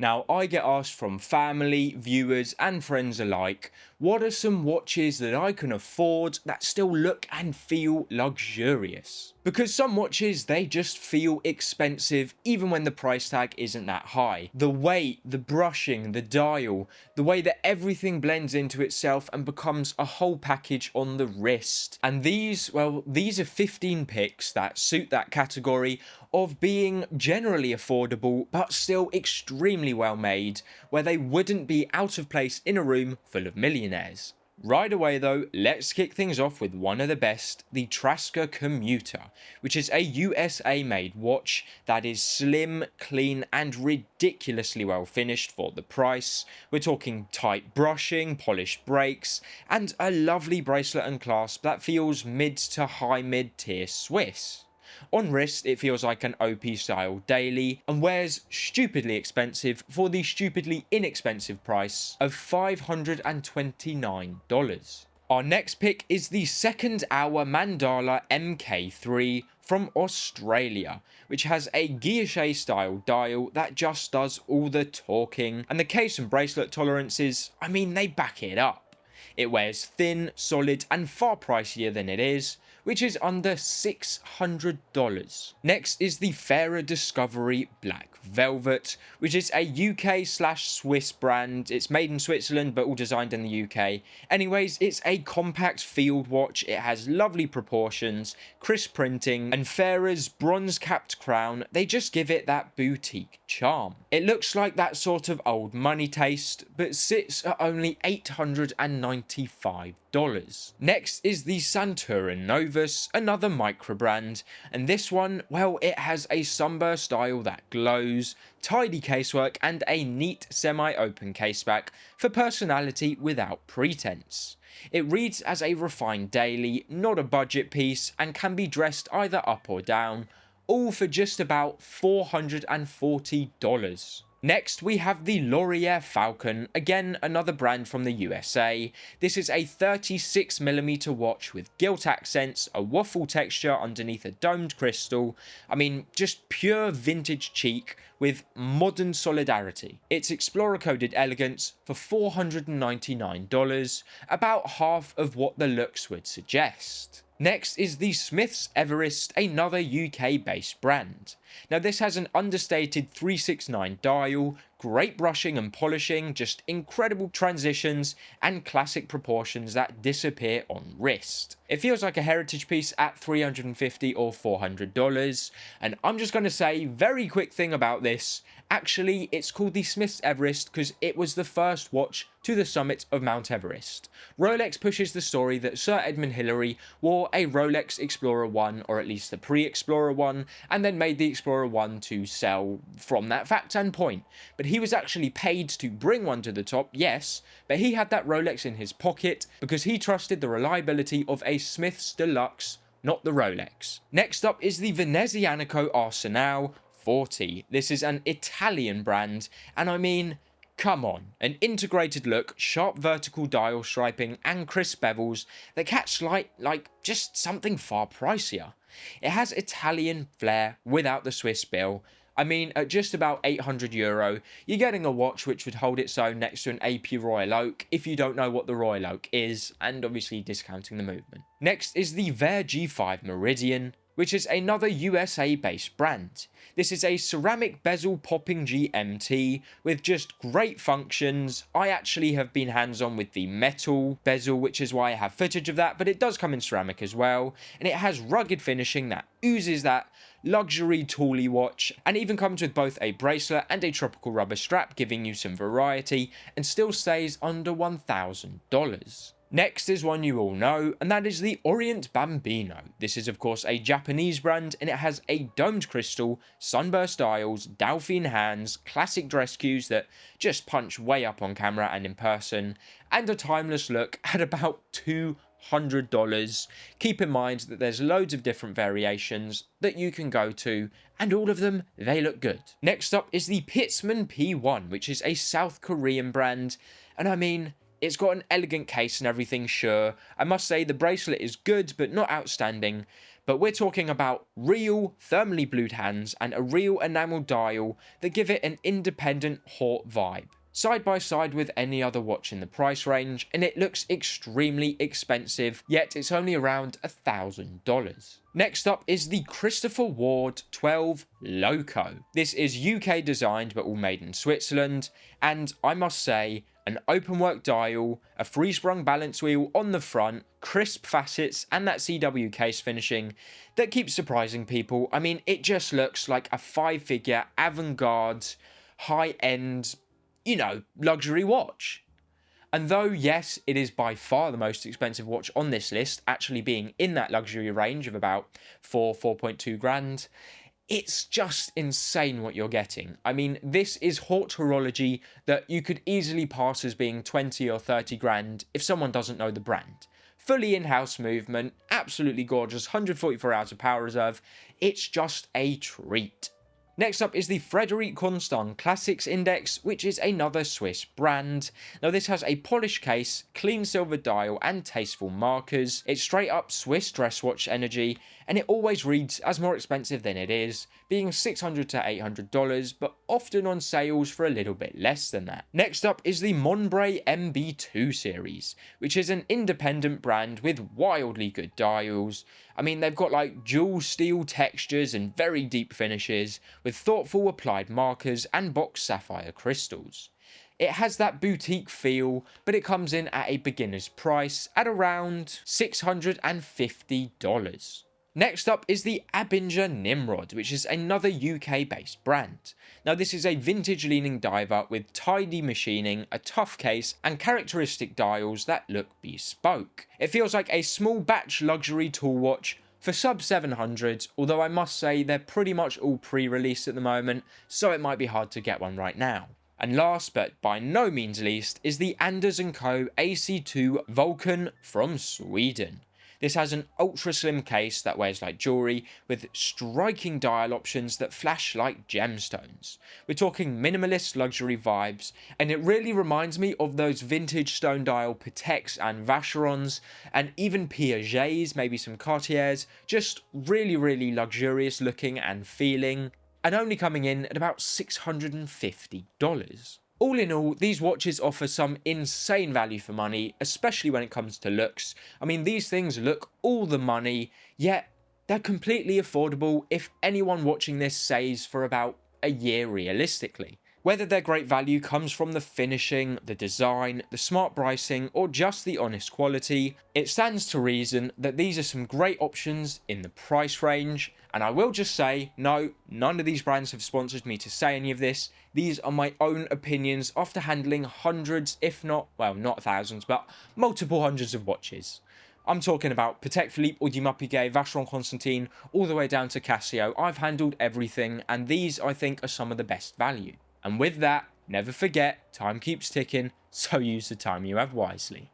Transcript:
Now, I get asked from family, viewers, and friends alike, what are some watches that I can afford that still look and feel luxurious? Because some watches, they just feel expensive even when the price tag isn't that high. The weight, the brushing, the dial, the way that everything blends into itself and becomes a whole package on the wrist. And these, well, these are 15 picks that suit that category of being generally affordable but still extremely well made, where they wouldn't be out of place in a room full of millionaires. Right away though, let's kick things off with one of the best, the Trasker Commuter, which is a USA made watch that is slim, clean and ridiculously well finished for the price. We're talking tight brushing, polished brakes and a lovely bracelet and clasp that feels mid to high mid tier Swiss. On wrist, it feels like an OP style daily and wears stupidly expensive for the stupidly inexpensive price of $529. Our next pick is the second hour Mandala MK3 from Australia, which has a guilloche style dial that just does all the talking, and the case and bracelet tolerances, I mean, they back it up. It wears thin, solid and far pricier than it is, which is under $600. Next is the Fairer Discovery Black Velvet, which is a UK/Swiss brand. It's made in Switzerland but all designed in the UK. Anyways, it's a compact field watch. It has lovely proportions, crisp printing, and Fairer's bronze capped crown, they just give it that boutique charm. It looks like that sort of old money taste, but sits at only $895. Next is the Santorin Novus, another micro brand, and this one, well, it has a sunburst dial that glows, tidy casework and a neat semi-open caseback for personality without pretense. It reads as a refined daily, not a budget piece, and can be dressed either up or down, all for just about $440. Next, we have the Laurier Falcon, again another brand from the USA. This is a 36mm watch with gilt accents, a waffle texture underneath a domed crystal. I mean, just pure vintage cheek with modern solidarity. It's Explorer coded elegance for $499, about half of what the looks would suggest. Next is the Smith's Everest, another UK-based brand. Now this has an understated 369 dial, great brushing and polishing, just incredible transitions and classic proportions that disappear on wrist. It feels like a heritage piece at $350 or $400, and I'm just going to say, very quick thing about this, actually it's called the Smith's Everest because it was the first watch to the summit of Mount Everest. Rolex pushes the story that Sir Edmund Hillary wore a Rolex Explorer 1, or at least the pre-Explorer 1, and then made the Explorer 1 to sell from that fact and point. But he was actually paid to bring one to the top, yes, but he had that Rolex in his pocket because he trusted the reliability of a Smith's Deluxe, not the Rolex. Next up is the Venezianico Arsenal 40. This is an Italian brand, and I mean, come on, an integrated look, sharp vertical dial striping and crisp bevels that catch light like just something far pricier. It has Italian flair without the Swiss bill. I mean, at just about €800, you're getting a watch which would hold its own next to an AP Royal Oak if you don't know what the Royal Oak is, and obviously discounting the movement. Next is the Ver G5 Meridian, which is another USA-based brand. This is a ceramic bezel popping GMT with just great functions. I actually have been hands-on with the metal bezel, which is why I have footage of that, but it does come in ceramic as well, and it has rugged finishing that oozes that luxury tooly watch, and even comes with both a bracelet and a tropical rubber strap, giving you some variety, and still stays under $1,000. Next is one you all know, and that is the Orient Bambino. This is of course a Japanese brand, and it has a domed crystal, sunburst dials, Delphine hands, classic dress cues that just punch way up on camera and in person, and a timeless look at about $200. Keep in mind that there's loads of different variations that you can go to, and all of them, they look good. Next up is the Pitzman P1, which is a South Korean brand, and I mean, it's got an elegant case and everything, sure. I must say the bracelet is good but not outstanding, But we're talking about real thermally blued hands and a real enamel dial that give it an independent Haute vibe, side by side with any other watch in the price range, and it looks extremely expensive, yet it's only around $1,000. Next up is the Christopher Ward 12 Loco. This is UK designed but all made in Switzerland, and I must say, an open work dial, a free sprung balance wheel on the front, crisp facets, and that CW case finishing that keeps surprising people. I mean, it just looks like a 5-figure avant-garde, high-end, luxury watch. And though, yes, it is by far the most expensive watch on this list, actually being in that luxury range of about 4.2 grand, it's just insane what you're getting. I mean, this is haute horology that you could easily pass as being 20 or 30 grand if someone doesn't know the brand. Fully in-house movement, absolutely gorgeous, 144 hours of power reserve. It's just a treat. Next up is the Frederic Constant Classics Index, which is another Swiss brand. Now this has a polished case, clean silver dial and tasteful markers. It's straight up Swiss dress watch energy, and it always reads as more expensive than it is, being $600 to $800, but often on sales for a little bit less than that. Next up is the Monbray MB2 series, which is an independent brand with wildly good dials. I mean, they've got like dual steel textures and very deep finishes, with thoughtful applied markers and boxed sapphire crystals. It has that boutique feel, but it comes in at a beginner's price at around $650. Next up is the Abinger Nimrod, which is another UK based brand. Now this is a vintage leaning diver with tidy machining, a tough case and characteristic dials that look bespoke. It feels like a small batch luxury tool watch for sub 700, although I must say they're pretty much all pre-released at the moment, so it might be hard to get one right now. And last but by no means least is the Anders & Co AC2 Vulcan from Sweden. This has an ultra slim case that wears like jewellery with striking dial options that flash like gemstones. We're talking minimalist luxury vibes, and it really reminds me of those vintage stone dial Pateks and Vacherons, and even Piagets, maybe some Cartiers, just really luxurious looking and feeling, and only coming in at about $650. All in all, these watches offer some insane value for money, especially when it comes to looks. I mean, these things look all the money, yet they're completely affordable if anyone watching this saves for about a year realistically. Whether their great value comes from the finishing, the design, the smart pricing, or just the honest quality, it stands to reason that these are some great options in the price range. And I will just say, no, none of these brands have sponsored me to say any of this. These are my own opinions after handling hundreds, if not, well, not thousands, but multiple hundreds of watches. I'm talking about Patek Philippe, Audemars Piguet, Vacheron Constantin, all the way down to Casio. I've handled everything, and these, I think, are some of the best value. And with that, never forget, time keeps ticking, so use the time you have wisely.